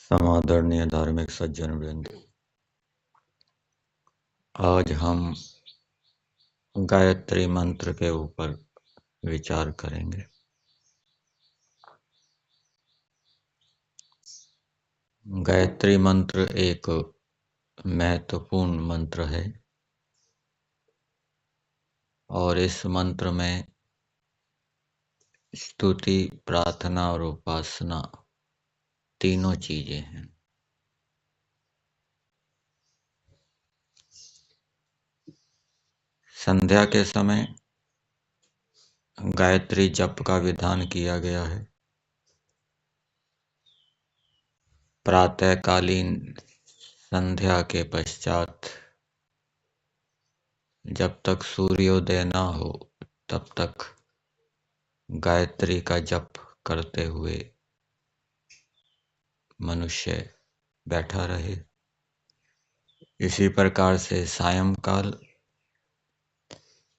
समादरणीय धार्मिक सज्जन वृंद, आज हम गायत्री मंत्र के ऊपर विचार करेंगे। गायत्री मंत्र एक महत्वपूर्ण मंत्र है और इस मंत्र में स्तुति, प्रार्थना और उपासना तीनों चीजें हैं। संध्या के समय गायत्री जप का विधान किया गया है। प्रातःकालीन संध्या के पश्चात जब तक सूर्योदय न हो तब तक गायत्री का जप करते हुए मनुष्य बैठा रहे। इसी प्रकार से सायंकाल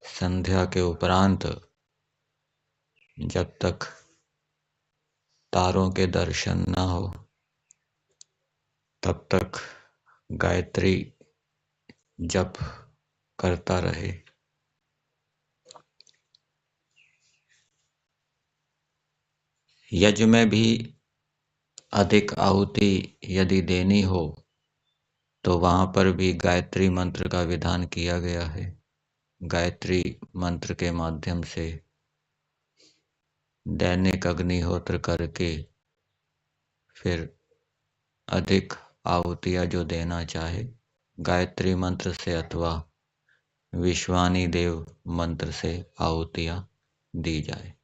संध्या के उपरांत जब तक तारों के दर्शन न हो तब तक गायत्री जप करता रहे। यज्ञ में भी अधिक आहुति यदि देनी हो तो वहां पर भी गायत्री मंत्र का विधान किया गया है। गायत्री मंत्र के माध्यम से दैनिक अग्निहोत्र करके फिर अधिक आहुतियां जो देना चाहे गायत्री मंत्र से अथवा विश्वानी देव मंत्र से आहुतियां दी जाए।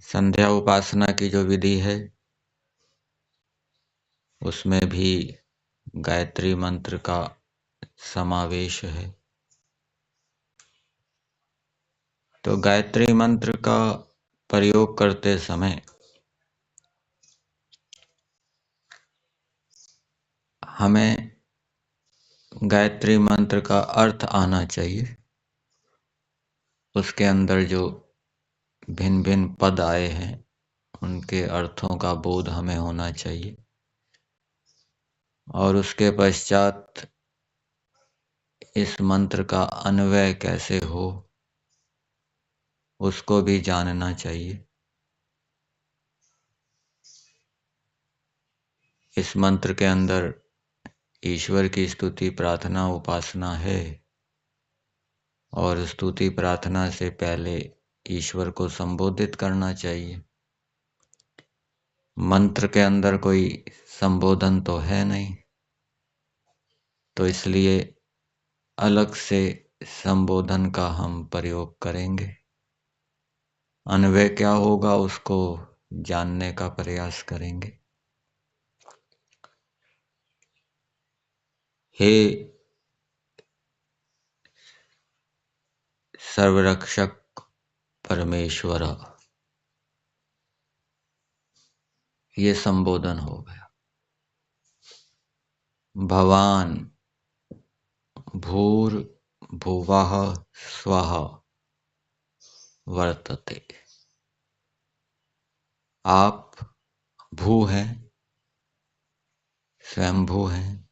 संध्या उपासना की जो विधि है उसमें भी गायत्री मंत्र का समावेश है। तो गायत्री मंत्र का प्रयोग करते समय हमें गायत्री मंत्र का अर्थ आना चाहिए। उसके अंदर जो भिन्न भिन्न पद आए हैं उनके अर्थों का बोध हमें होना चाहिए और उसके पश्चात इस मंत्र का अन्वय कैसे हो उसको भी जानना चाहिए। इस मंत्र के अंदर ईश्वर की स्तुति, प्रार्थना, उपासना है और स्तुति प्रार्थना से पहले ईश्वर को संबोधित करना चाहिए। मंत्र के अंदर कोई संबोधन तो है नहीं, तो इसलिए अलग से संबोधन का हम प्रयोग करेंगे। अन्वय क्या होगा उसको जानने का प्रयास करेंगे। हे सर्वरक्षक परमेश्वर, ये संबोधन हो गया। भवान भूर्भुवः स्वः वर्तते। आप भू हैं, स्वयंभू हैं,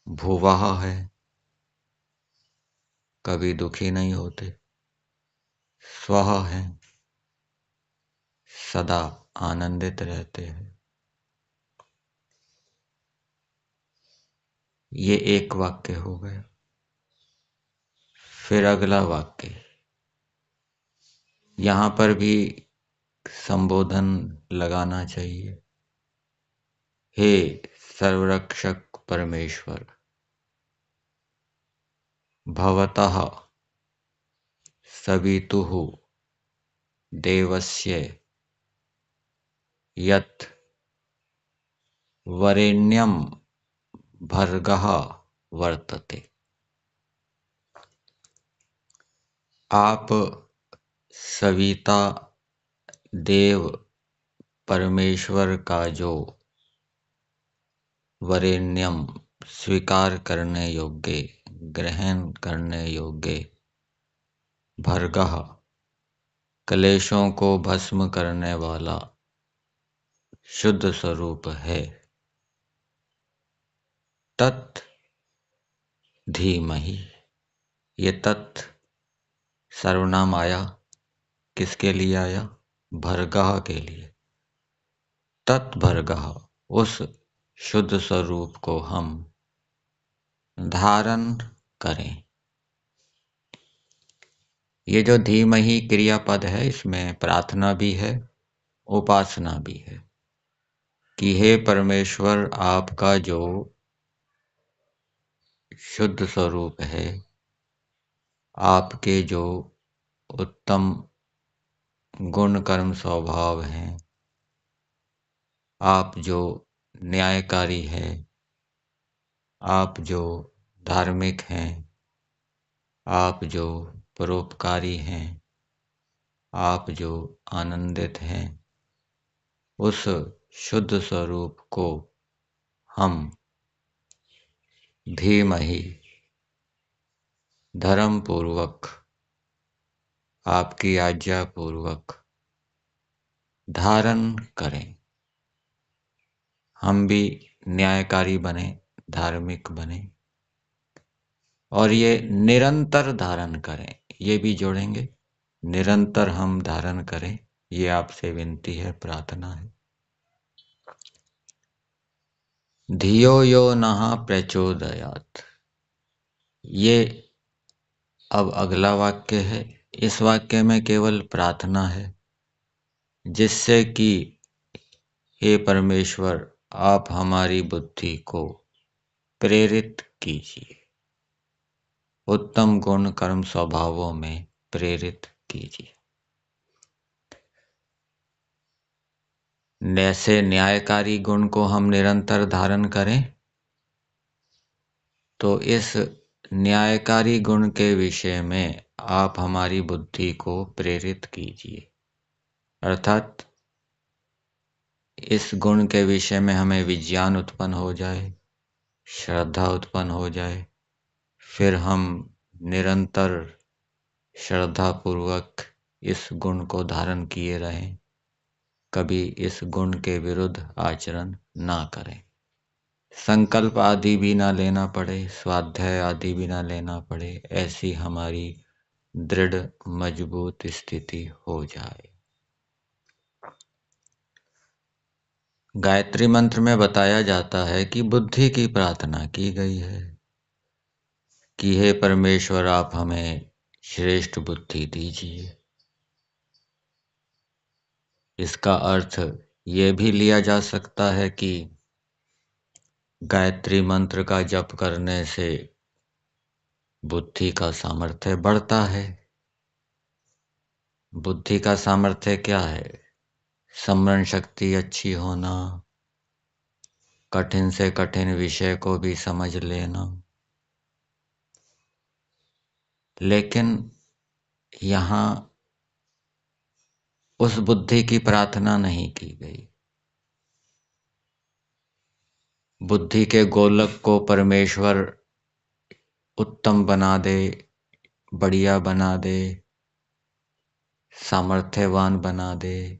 भुवः है, कभी दुखी नहीं होते, स्वः है, सदा आनंदित रहते हैं। ये एक वाक्य हो गया। फिर अगला वाक्य, यहां पर भी संबोधन लगाना चाहिए। हे सर्वरक्षक परमेश्वर, भवतः सवितुः देवस्य यत् वरेण्यं भर्गः वर्तते। आप सविता देव परमेश्वर का जो वरेण्यम स्वीकार करने योग्य, ग्रहण करने योग्य, भर्गः क्लेशों को भस्म करने वाला शुद्ध स्वरूप है। तत् धीमहि। ये तत् सर्वनाम आया, किसके लिए आया? भर्गः के लिए। तत् भर्गः, उस शुद्ध स्वरूप को हम धारण करें। ये जो धीमहि क्रियापद है, इसमें प्रार्थना भी है, उपासना भी है कि हे परमेश्वर, आपका जो शुद्ध स्वरूप है, आपके जो उत्तम गुण कर्म स्वभाव हैं, आप जो न्यायकारी हैं, आप जो धार्मिक हैं, आप जो परोपकारी हैं, आप जो आनंदित हैं, उस शुद्ध स्वरूप को हम धीमहि धर्म पूर्वक, आपकी आज्ञा पूर्वक धारण करें। हम भी न्यायकारी बने, धार्मिक बने, और ये निरंतर धारण करें, ये भी जोड़ेंगे। निरंतर हम धारण करें, ये आपसे विनती है, प्रार्थना है। धियो यो नः प्रचोदयात्, ये अब अगला वाक्य है। इस वाक्य में केवल प्रार्थना है, जिससे कि हे परमेश्वर, आप हमारी बुद्धि को प्रेरित कीजिए, उत्तम गुण कर्म स्वभावों में प्रेरित कीजिए। ऐसे न्यायकारी गुण को हम निरंतर धारण करें, तो इस न्यायकारी गुण के विषय में आप हमारी बुद्धि को प्रेरित कीजिए। अर्थात इस गुण के विषय में हमें विज्ञान उत्पन्न हो जाए, श्रद्धा उत्पन्न हो जाए, फिर हम निरंतर श्रद्धा पूर्वक इस गुण को धारण किए रहें, कभी इस गुण के विरुद्ध आचरण ना करें, संकल्प आदि भी ना लेना पड़े, स्वाध्याय आदि भी ना लेना पड़े, ऐसी हमारी दृढ़ मजबूत स्थिति हो जाए। गायत्री मंत्र में बताया जाता है कि बुद्धि की प्रार्थना की गई है कि हे परमेश्वर, आप हमें श्रेष्ठ बुद्धि दीजिए। इसका अर्थ ये भी लिया जा सकता है कि गायत्री मंत्र का जप करने से बुद्धि का सामर्थ्य बढ़ता है। बुद्धि का सामर्थ्य क्या है? स्मरण शक्ति अच्छी होना, कठिन से कठिन विषय को भी समझ लेना। लेकिन यहाँ उस बुद्धि की प्रार्थना नहीं की गई। बुद्धि के गोलक को परमेश्वर उत्तम बना दे, बढ़िया बना दे, सामर्थ्यवान बना दे,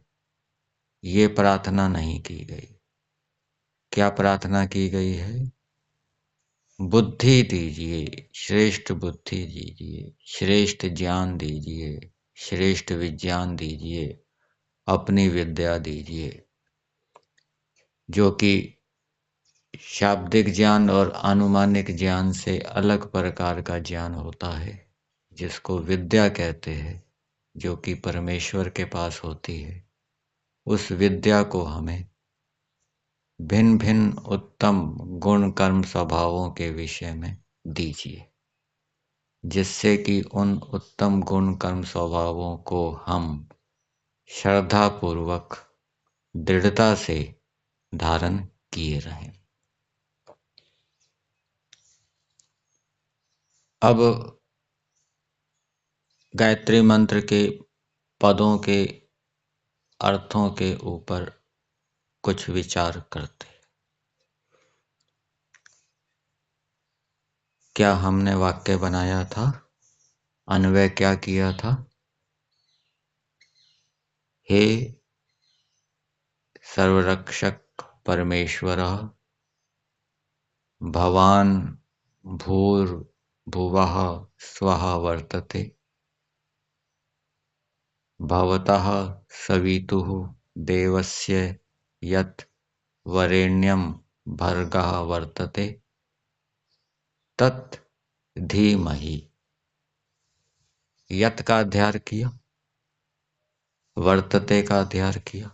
ये प्रार्थना नहीं की गई। क्या प्रार्थना की गई है? बुद्धि दीजिए, श्रेष्ठ बुद्धि दीजिए, श्रेष्ठ ज्ञान दीजिए, श्रेष्ठ विज्ञान दीजिए, अपनी विद्या दीजिए, जो कि शाब्दिक ज्ञान और अनुमानिक ज्ञान से अलग प्रकार का ज्ञान होता है, जिसको विद्या कहते हैं, जो कि परमेश्वर के पास होती है। उस विद्या को हमें भिन्न भिन्न उत्तम गुण कर्म स्वभावों के विषय में दीजिए, जिससे कि उन उत्तम गुण कर्म स्वभावों को हम श्रद्धा पूर्वक दृढ़ता से धारण किए रहें। अब गायत्री मंत्र के पदों के अर्थों के ऊपर कुछ विचार करते हैं। क्या हमने वाक्य बनाया था? अन्वय क्या किया था? हे सर्वरक्षक परमेश्वरः भवान् भूर्भुवः स्वः वर्तते भवतः सवितुः देवस्य यत् वरेण्यं भर्गः वर्तते तत् धीमहि। यत् का अध्ययन किया, वर्तते का अध्ययन किया,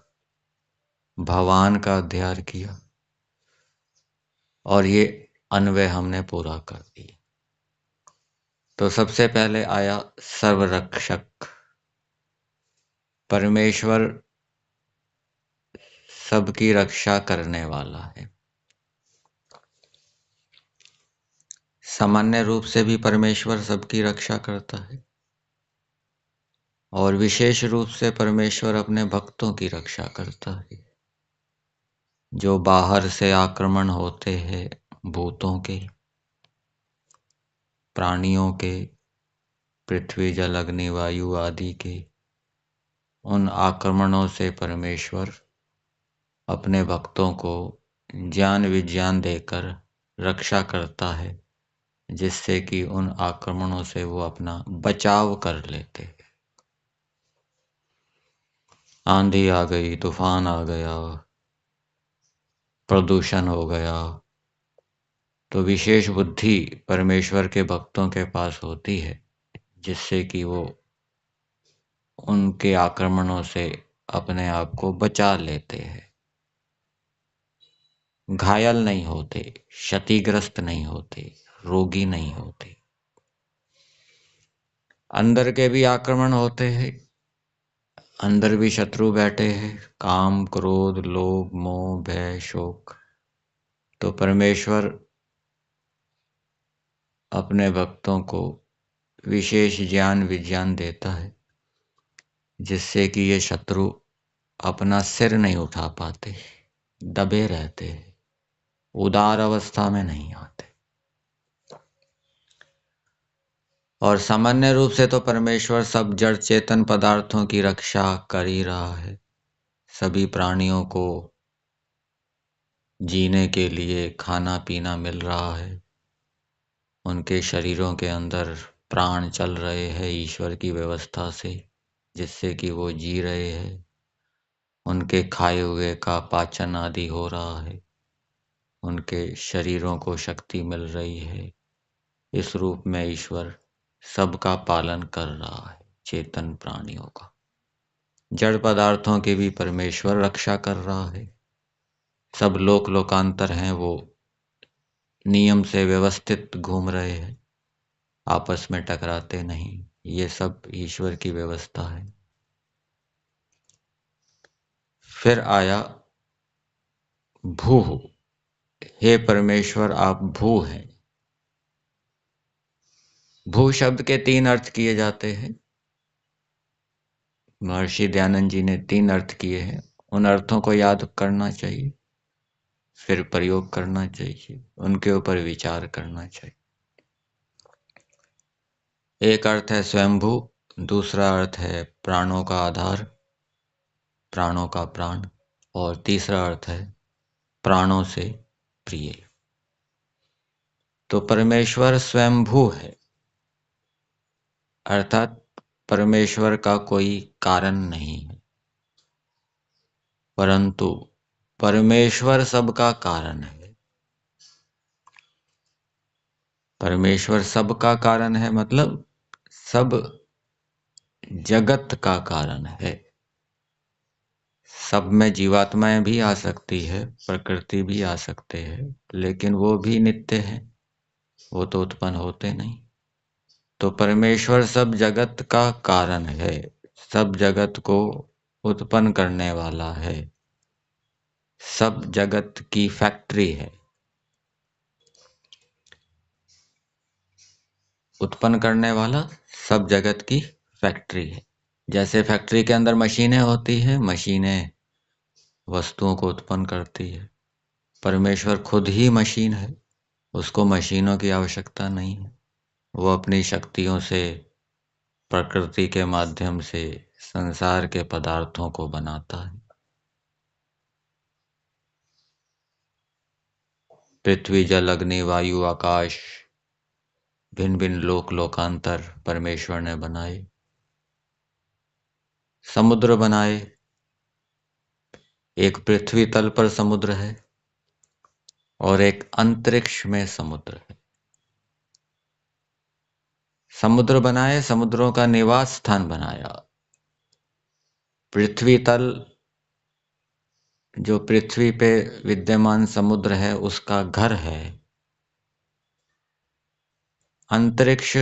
भवान का अध्ययन किया और ये अन्वय हमने पूरा कर दिया। तो सबसे पहले आया सर्वरक्षक। परमेश्वर सबकी रक्षा करने वाला है। सामान्य रूप से भी परमेश्वर सबकी रक्षा करता है और विशेष रूप से परमेश्वर अपने भक्तों की रक्षा करता है। जो बाहर से आक्रमण होते हैं, भूतों के, प्राणियों के, पृथ्वी जल अग्नि वायु आदि के, उन आक्रमणों से परमेश्वर अपने भक्तों को ज्ञान विज्ञान देकर रक्षा करता है, जिससे कि उन आक्रमणों से वो अपना बचाव कर लेते हैं। आंधी आ गई, तूफान आ गया, प्रदूषण हो गया, तो विशेष बुद्धि परमेश्वर के भक्तों के पास होती है, जिससे कि वो उनके आक्रमणों से अपने आप को बचा लेते हैं, घायल नहीं होते, क्षतिग्रस्त नहीं होते, रोगी नहीं होते। अंदर के भी आक्रमण होते हैं, अंदर भी शत्रु बैठे हैं, काम क्रोध लोभ मोह भय शोक। तो परमेश्वर अपने भक्तों को विशेष ज्ञान विज्ञान देता है, जिससे कि ये शत्रु अपना सिर नहीं उठा पाते, दबे रहते हैं, उदार अवस्था में नहीं आते। और सामान्य रूप से तो परमेश्वर सब जड़ चेतन पदार्थों की रक्षा कर ही रहा है। सभी प्राणियों को जीने के लिए खाना पीना मिल रहा है, उनके शरीरों के अंदर प्राण चल रहे हैं ईश्वर की व्यवस्था से, जिससे कि वो जी रहे हैं, उनके खाए हुए का पाचन आदि हो रहा है, उनके शरीरों को शक्ति मिल रही है। इस रूप में ईश्वर सबका पालन कर रहा है, चेतन प्राणियों का। जड़ पदार्थों की भी परमेश्वर रक्षा कर रहा है। सब लोक लोकांतर हैं, वो नियम से व्यवस्थित घूम रहे हैं, आपस में टकराते नहीं। ये सब ईश्वर की व्यवस्था है। फिर आया भू। हे परमेश्वर आप भू हैं। भू शब्द के 3 अर्थ किए जाते हैं। महर्षि दयानंद जी ने 3 अर्थ किए हैं। उन अर्थों को याद करना चाहिए, फिर प्रयोग करना चाहिए, उनके ऊपर विचार करना चाहिए। एक अर्थ है स्वयंभू, दूसरा अर्थ है प्राणों का आधार, प्राणों का प्राण, और तीसरा अर्थ है प्राणों से प्रिय। तो परमेश्वर स्वयंभू है, अर्थात परमेश्वर का कोई कारण नहीं है, परंतु परमेश्वर सबका कारण है। परमेश्वर सबका कारण है मतलब सब जगत का कारण है। सब में जीवात्माएं भी आ सकती है, प्रकृति भी आ सकते हैं, लेकिन वो भी नित्य है, वो तो उत्पन्न होते नहीं। तो परमेश्वर सब जगत का कारण है, सब जगत को उत्पन्न करने वाला है, सब जगत की फैक्ट्री है। उत्पन्न करने वाला सब जगत की फैक्ट्री है। जैसे फैक्ट्री के अंदर मशीनें होती है, मशीनें वस्तुओं को उत्पन्न करती है। परमेश्वर खुद ही मशीन है, उसको मशीनों की आवश्यकता नहीं है। वो अपनी शक्तियों से प्रकृति के माध्यम से संसार के पदार्थों को बनाता है। पृथ्वी जल अग्नि वायु आकाश भिन्न भिन्न लोकांतर परमेश्वर ने बनाए। समुद्र बनाए, एक पृथ्वी तल पर समुद्र है और एक अंतरिक्ष में समुद्र है। समुद्र बनाए, समुद्रों का निवास स्थान बनाया। पृथ्वी तल, जो पृथ्वी पे विद्यमान समुद्र है, उसका घर है। अंतरिक्ष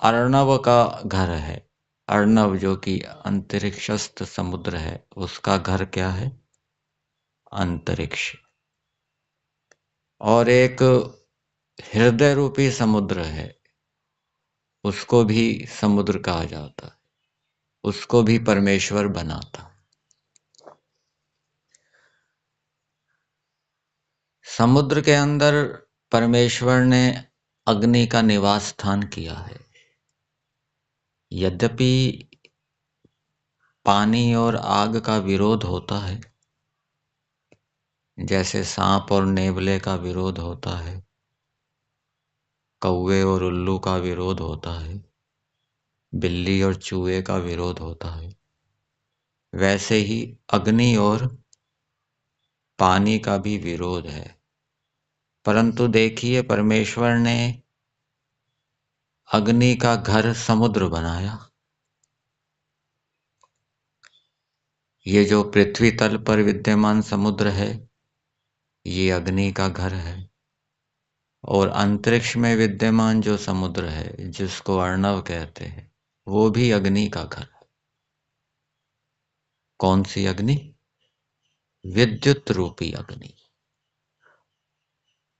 अर्णव का घर है। अर्णव जो कि अंतरिक्षस्थ समुद्र है, उसका घर क्या है? अंतरिक्ष। और एक हृदय रूपी समुद्र है, उसको भी समुद्र कहा जाता है, उसको भी परमेश्वर बनाता। समुद्र के अंदर परमेश्वर ने अग्नि का निवास स्थान किया है। यद्यपि पानी और आग का विरोध होता है, जैसे सांप और नेवले का विरोध होता है, कौवे और उल्लू का विरोध होता है, बिल्ली और चूहे का विरोध होता है, वैसे ही अग्नि और पानी का भी विरोध है। परंतु देखिए, परमेश्वर ने अग्नि का घर समुद्र बनाया। ये जो पृथ्वी तल पर विद्यमान समुद्र है, ये अग्नि का घर है। और अंतरिक्ष में विद्यमान जो समुद्र है, जिसको अर्णव कहते हैं, वो भी अग्नि का घर है। कौन सी अग्नि? विद्युत रूपी अग्नि।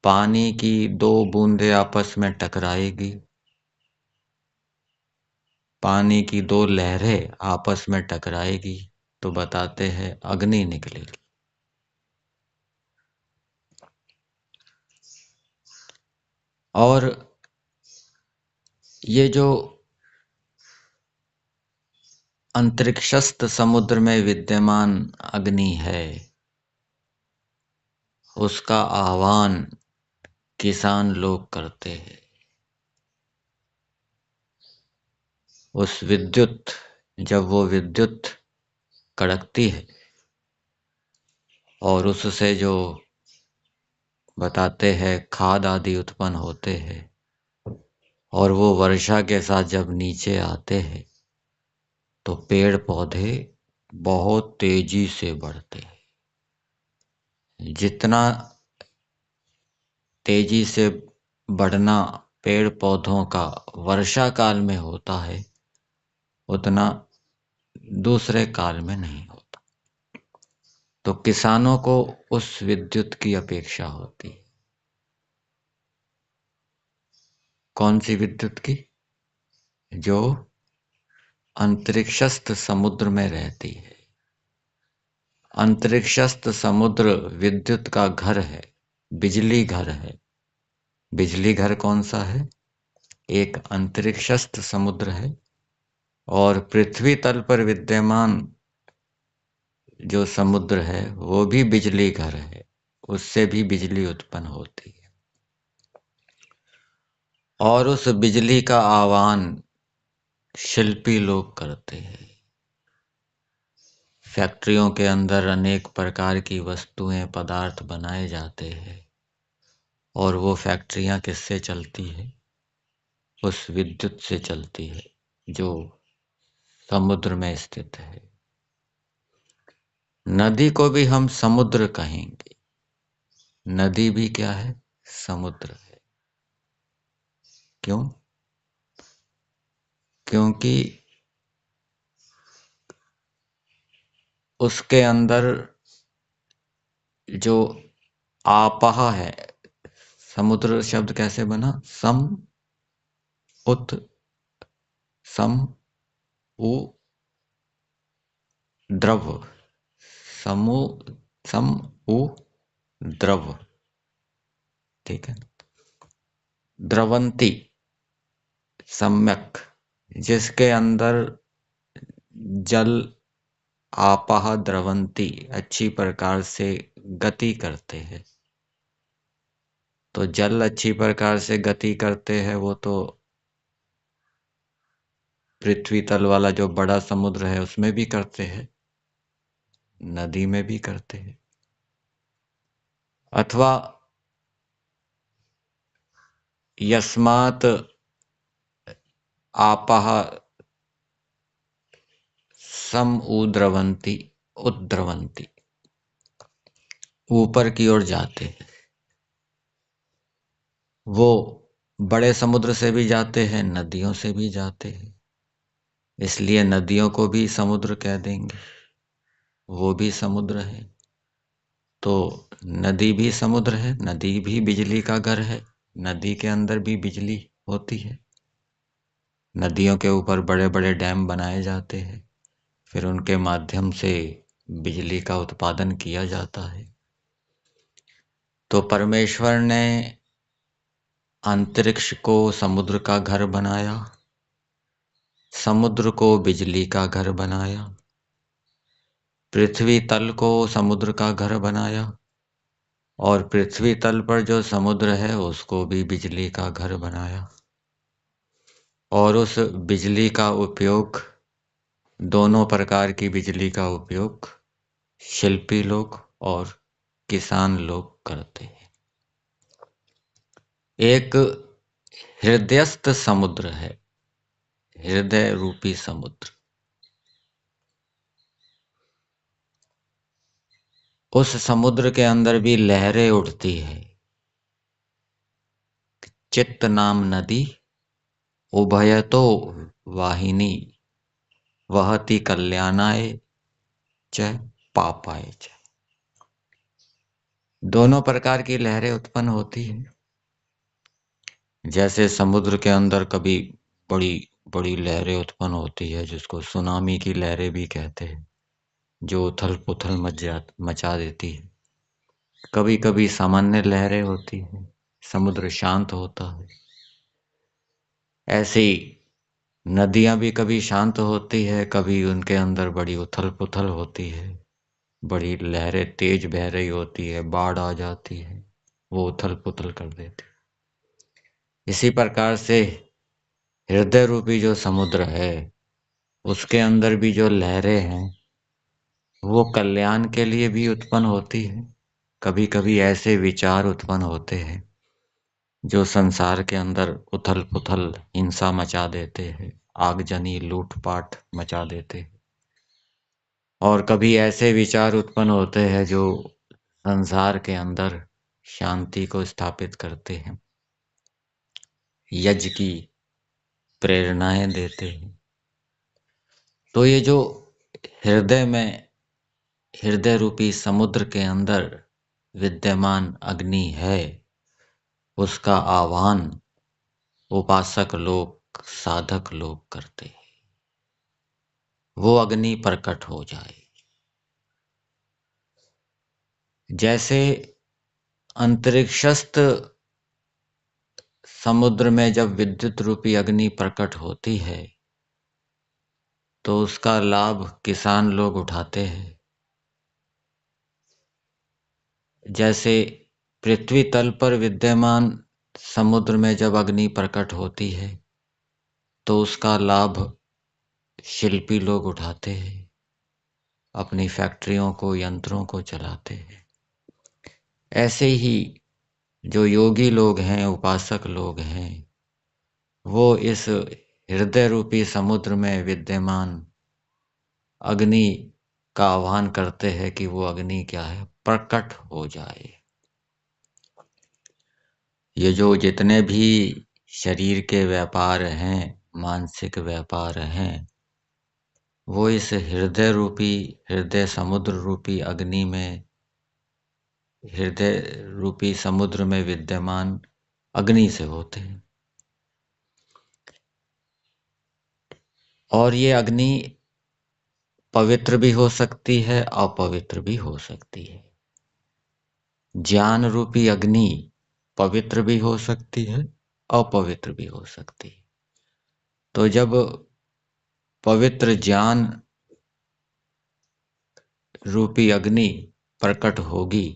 पानी की दो बूंदें आपस में टकराएगी, पानी की दो लहरें आपस में टकराएगी, तो बताते हैं अग्नि निकलेगी। और ये जो अंतरिक्षस्थ समुद्र में विद्यमान अग्नि है, उसका आह्वान किसान लोग करते हैं। उस विद्युत, जब वो विद्युत कड़कती है और उससे जो बताते हैं खाद आदि उत्पन्न होते हैं, और वो वर्षा के साथ जब नीचे आते हैं, तो पेड़ पौधे बहुत तेजी से बढ़ते हैं। जितना तेजी से बढ़ना पेड़ पौधों का वर्षा काल में होता है, उतना दूसरे काल में नहीं होता। तो किसानों को उस विद्युत की अपेक्षा होती है। कौन सी विद्युत की? जो अंतरिक्षस्थ समुद्र में रहती है। अंतरिक्षस्थ समुद्र विद्युत का घर है, बिजली घर है। बिजली घर कौन सा है? एक अंतरिक्षस्थ समुद्र है, और पृथ्वी तल पर विद्यमान जो समुद्र है, वो भी बिजली घर है, उससे भी बिजली उत्पन्न होती है। और उस बिजली का आह्वान शिल्पी लोग करते हैं। फैक्ट्रियों के अंदर अनेक प्रकार की वस्तुएं, पदार्थ बनाए जाते हैं, और वो फैक्ट्रियां किससे चलती है? उस विद्युत से चलती है, जो समुद्र में स्थित है। नदी को भी हम समुद्र कहेंगे। नदी भी क्या है? समुद्र है। क्यों? क्योंकि उसके अंदर जो आपह है, समुद्र शब्द कैसे बना? सम उत सम उ द्रव। समु सम उ द्रव, ठीक है। द्रवंती, सम्यक, जिसके अंदर जल आपह द्रवंती अच्छी प्रकार से गति करते हैं। तो जल अच्छी प्रकार से गति करते हैं, वो तो पृथ्वी तल वाला जो बड़ा समुद्र है उसमें भी करते हैं, नदी में भी करते हैं। अथवा यस्मात् आपः समुद्रवन्ति उद्रवन्ति, ऊपर की ओर जाते हैं। वो बड़े समुद्र से भी जाते हैं, नदियों से भी जाते हैं, इसलिए नदियों को भी समुद्र कह देंगे, वो भी समुद्र है। तो नदी भी समुद्र है, नदी भी बिजली का घर है, नदी के अंदर भी बिजली होती है। नदियों के ऊपर बड़े बड़े डैम बनाए जाते हैं, फिर उनके माध्यम से बिजली का उत्पादन किया जाता है। तो परमेश्वर ने अंतरिक्ष को समुद्र का घर बनाया, समुद्र को बिजली का घर बनाया, पृथ्वी तल को समुद्र का घर बनाया, और पृथ्वी तल पर जो समुद्र है उसको भी बिजली का घर बनाया। और उस बिजली का उपयोग, दोनों प्रकार की बिजली का उपयोग शिल्पी लोग और किसान लोग करते हैं। एक हृदयस्थ समुद्र है, हृदय रूपी समुद्र। उस समुद्र के अंदर भी लहरें उठती है। चित्त नाम नदी उभयतो वाहिनी वहति कल्याणाय च पापाय च। दोनों प्रकार की लहरें उत्पन्न होती हैं। जैसे समुद्र के अंदर कभी बड़ी बड़ी लहरें उत्पन्न होती है, जिसको सुनामी की लहरें भी कहते हैं, जो उथल पुथल मचा देती है। कभी कभी सामान्य लहरें होती हैं, समुद्र शांत होता है। ऐसे ही नदियां भी कभी शांत होती है, कभी उनके अंदर बड़ी उथल पुथल होती है, बड़ी लहरें तेज बह रही होती है, बाढ़ आ जाती है, वो उथल पुथल कर देती। इसी प्रकार से हृदय रूपी जो समुद्र है, उसके अंदर भी जो लहरें हैं वो कल्याण के लिए भी उत्पन्न होती है। कभी कभी ऐसे विचार उत्पन्न होते हैं जो संसार के अंदर उथल पुथल हिंसा मचा देते हैं, आगजनी लूटपाट मचा देते हैं। और कभी ऐसे विचार उत्पन्न होते हैं जो संसार के अंदर शांति को स्थापित करते हैं, यज्ञ की प्रेरणाएं देते हैं। तो ये जो हृदय में, हृदय रूपी समुद्र के अंदर विद्यमान अग्नि है, उसका आह्वान उपासक लोग, साधक लोग करते हैं, वो अग्नि प्रकट हो जाए। जैसे अंतरिक्षस्थ समुद्र में जब विद्युत रूपी अग्नि प्रकट होती है तो उसका लाभ किसान लोग उठाते हैं। जैसे पृथ्वी तल पर विद्यमान समुद्र में जब अग्नि प्रकट होती है तो उसका लाभ शिल्पी लोग उठाते हैं, अपनी फैक्ट्रियों को, यंत्रों को चलाते हैं। ऐसे ही जो योगी लोग हैं, उपासक लोग हैं, वो इस हृदय रूपी समुद्र में विद्यमान अग्नि का आह्वान करते हैं कि वो अग्नि क्या है, प्रकट हो जाए। ये जो जितने भी शरीर के व्यापार हैं, मानसिक व्यापार हैं, वो इस हृदय रूपी, हृदय समुद्र रूपी अग्नि में, हृदय रूपी समुद्र में विद्यमान अग्नि से होते हैं। और ये अग्नि पवित्र भी हो सकती है, अपवित्र भी हो सकती है। ज्ञान रूपी अग्नि पवित्र भी हो सकती है, अपवित्र भी हो सकती है। तो जब पवित्र ज्ञान रूपी अग्नि प्रकट होगी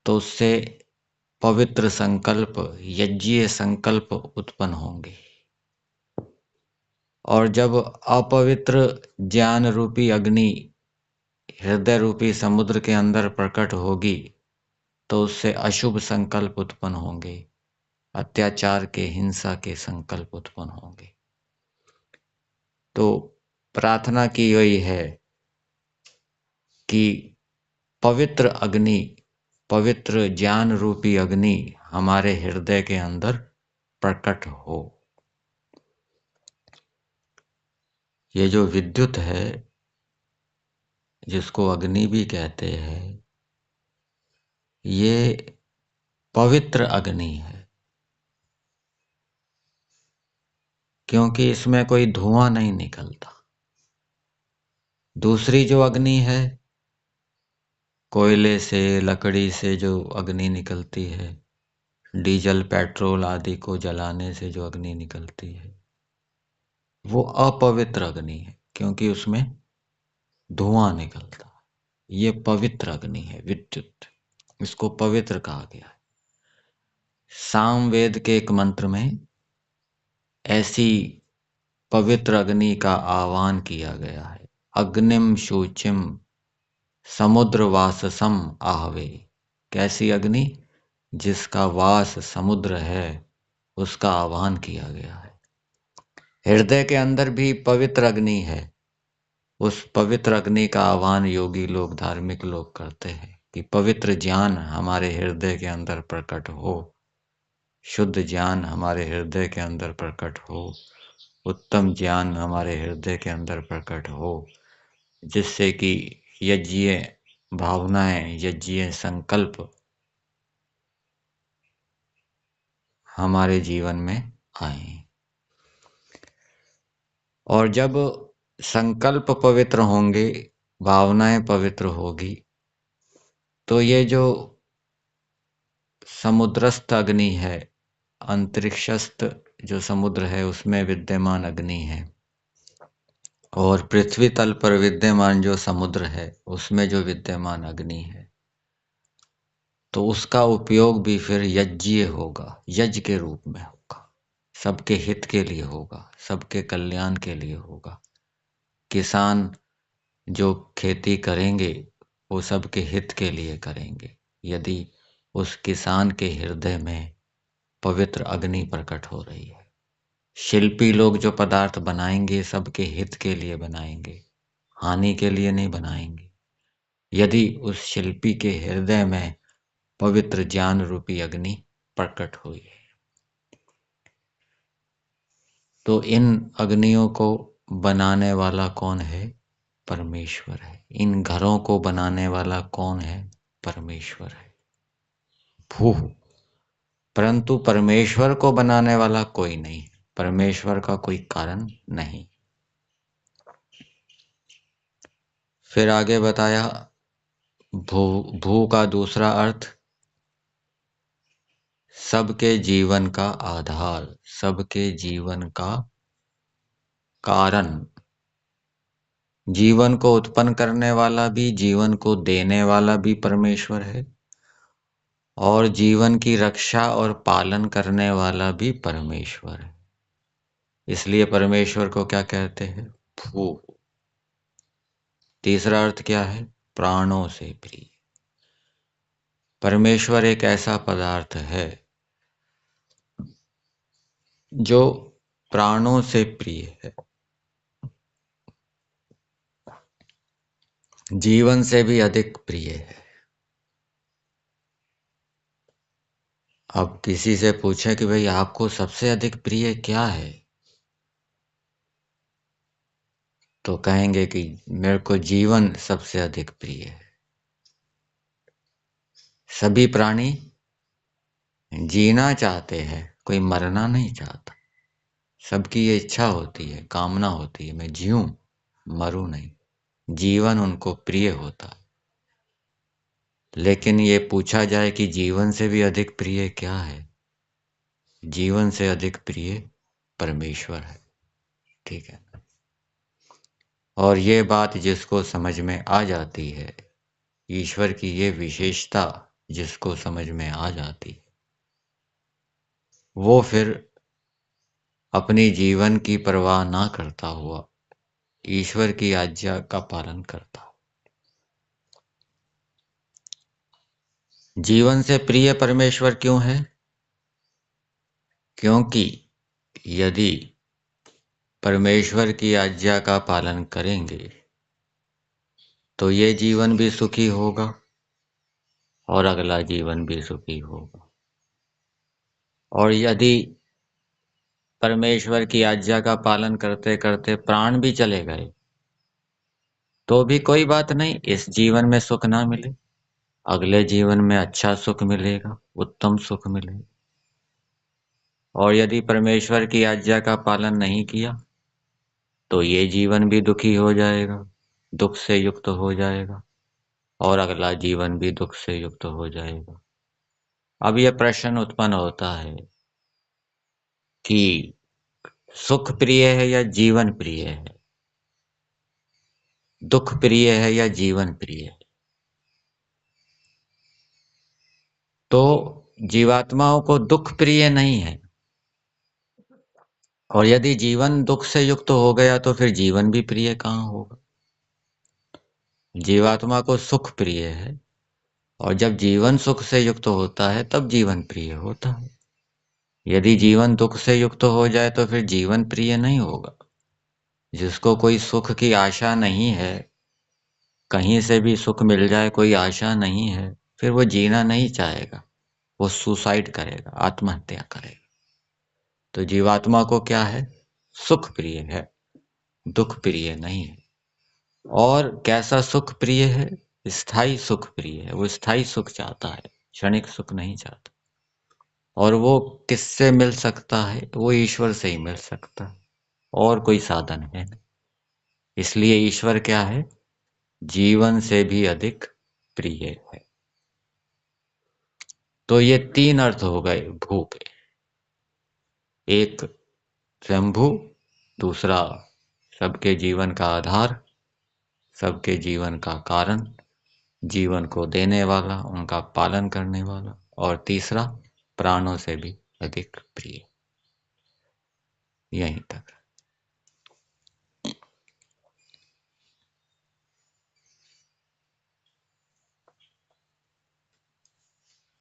तो उससे पवित्र संकल्प, यज्ञीय संकल्प उत्पन्न होंगे। और जब अपवित्र ज्ञान रूपी अग्नि हृदय रूपी समुद्र के अंदर प्रकट होगी तो उससे अशुभ संकल्प उत्पन्न होंगे, अत्याचार के, हिंसा के संकल्प उत्पन्न होंगे। तो प्रार्थना की गई है कि पवित्र अग्नि, पवित्र ज्ञान रूपी अग्नि हमारे हृदय के अंदर प्रकट हो। ये जो विद्युत है, जिसको अग्नि भी कहते हैं, ये पवित्र अग्नि है, क्योंकि इसमें कोई धुआं नहीं निकलता। दूसरी जो अग्नि है, कोयले से, लकड़ी से जो अग्नि निकलती है, डीजल पेट्रोल आदि को जलाने से जो अग्नि निकलती है, वो अपवित्र अग्नि है, क्योंकि उसमें धुआं निकलता है। ये पवित्र अग्नि है, विद्युत, इसको पवित्र कहा गया है। सामवेद के एक मंत्र में ऐसी पवित्र अग्नि का आह्वान किया गया है। अग्निम शुचिम समुद्र वाससम आहवे। कैसी अग्नि? जिसका वास समुद्र है, उसका आह्वान किया गया है। हृदय के अंदर भी पवित्र अग्नि है। उस पवित्र अग्नि का आह्वान योगी लोग, धार्मिक लोग करते हैं कि पवित्र ज्ञान हमारे हृदय के अंदर प्रकट हो, शुद्ध ज्ञान हमारे हृदय के अंदर प्रकट हो, उत्तम ज्ञान हमारे हृदय के अंदर प्रकट हो, जिससे कि यज्ञीय भावनाएं, यज्ञीय संकल्प हमारे जीवन में आए। और जब संकल्प पवित्र होंगे, भावनाएं पवित्र होगी, तो ये जो समुद्रस्थ अग्नि है, अंतरिक्षस्थ जो समुद्र है उसमें विद्यमान अग्नि है, और पृथ्वी तल पर विद्यमान जो समुद्र है उसमें जो विद्यमान अग्नि है, तो उसका उपयोग भी फिर यज्ञीय होगा, यज्ञ के रूप में होगा, सबके हित के लिए होगा, सबके कल्याण के लिए होगा। किसान जो खेती करेंगे वो सबके हित के लिए करेंगे, यदि उस किसान के हृदय में पवित्र अग्नि प्रकट हो रही है। शिल्पी लोग जो पदार्थ बनाएंगे सबके हित के लिए बनाएंगे, हानि के लिए नहीं बनाएंगे। यदि उस शिल्पी के हृदय में पवित्र ज्ञान रूपी अग्नि प्रकट हुई है, तो इन अग्नियों को बनाने वाला कौन है? परमेश्वर है। इन घरों को बनाने वाला कौन है? परमेश्वर है। भू, परंतु परमेश्वर को बनाने वाला कोई नहीं, परमेश्वर का कोई कारण नहीं। फिर आगे बताया भू, भू का दूसरा अर्थ सबके जीवन का आधार, सबके जीवन का कारण। जीवन को उत्पन्न करने वाला भी, जीवन को देने वाला भी परमेश्वर है, और जीवन की रक्षा और पालन करने वाला भी परमेश्वर है। इसलिए परमेश्वर को क्या कहते हैं? भू। तीसरा अर्थ क्या है? प्राणों से प्रिय। परमेश्वर एक ऐसा पदार्थ है जो प्राणों से प्रिय है, जीवन से भी अधिक प्रिय है। अब किसी से पूछे कि भाई आपको सबसे अधिक प्रिय क्या है, तो कहेंगे कि मेरे को जीवन सबसे अधिक प्रिय है। सभी प्राणी जीना चाहते हैं, कोई मरना नहीं चाहता। सबकी ये इच्छा होती है, कामना होती है, मैं जीऊं, मरूं नहीं। जीवन उनको प्रिय होता है। लेकिन ये पूछा जाए कि जीवन से भी अधिक प्रिय क्या है? जीवन से अधिक प्रिय परमेश्वर है। ठीक है। और ये बात जिसको समझ में आ जाती है, ईश्वर की ये विशेषता जिसको समझ में आ जाती है, वो फिर अपनी जीवन की परवाह ना करता हुआ ईश्वर की आज्ञा का पालन करता। जीवन से प्रिय परमेश्वर क्यों है? क्योंकि यदि परमेश्वर की आज्ञा का पालन करेंगे तो ये जीवन भी सुखी होगा और अगला जीवन भी सुखी होगा। और यदि परमेश्वर की आज्ञा का पालन करते करते प्राण भी चले गए तो भी कोई बात नहीं, इस जीवन में सुख ना मिले, अगले जीवन में अच्छा सुख मिलेगा, उत्तम सुख मिलेगा। और यदि परमेश्वर की आज्ञा का पालन नहीं किया तो ये जीवन भी दुखी हो जाएगा, दुख से युक्त हो जाएगा और अगला जीवन भी दुख से युक्त हो जाएगा। अब यह प्रश्न उत्पन्न होता है कि सुख प्रिय है या जीवन प्रिय है, दुख प्रिय है या जीवन प्रिय है? तो जीवात्माओं को दुख प्रिय नहीं है, और यदि जीवन दुख से युक्त हो गया तो फिर जीवन भी प्रिय कहाँ होगा? जीवात्मा को सुख प्रिय है, और जब जीवन सुख से युक्त होता है तब जीवन प्रिय होता है। यदि जीवन दुख से युक्त हो जाए तो फिर जीवन प्रिय नहीं होगा। जिसको कोई सुख की आशा नहीं है, कहीं से भी सुख मिल जाए कोई आशा नहीं है, फिर वो जीना नहीं चाहेगा, वो सुसाइड करेगा, आत्महत्या करेगा। तो जीवात्मा को क्या है? सुख प्रिय है, दुख प्रिय नहीं है। और कैसा सुख प्रिय है? स्थायी सुख प्रिय है। वो स्थायी सुख चाहता है, क्षणिक सुख नहीं चाहता। और वो किससे मिल सकता है? वो ईश्वर से ही मिल सकता है, और कोई साधन है नहीं। इसलिए ईश्वर क्या है? जीवन से भी अधिक प्रिय है। तो ये तीन अर्थ हो गए भू के। एक स्वयंभू, दूसरा सबके जीवन का आधार, सबके जीवन का कारण, जीवन को देने वाला, उनका पालन करने वाला, और तीसरा प्राणों से भी अधिक प्रिय। यहीं तक।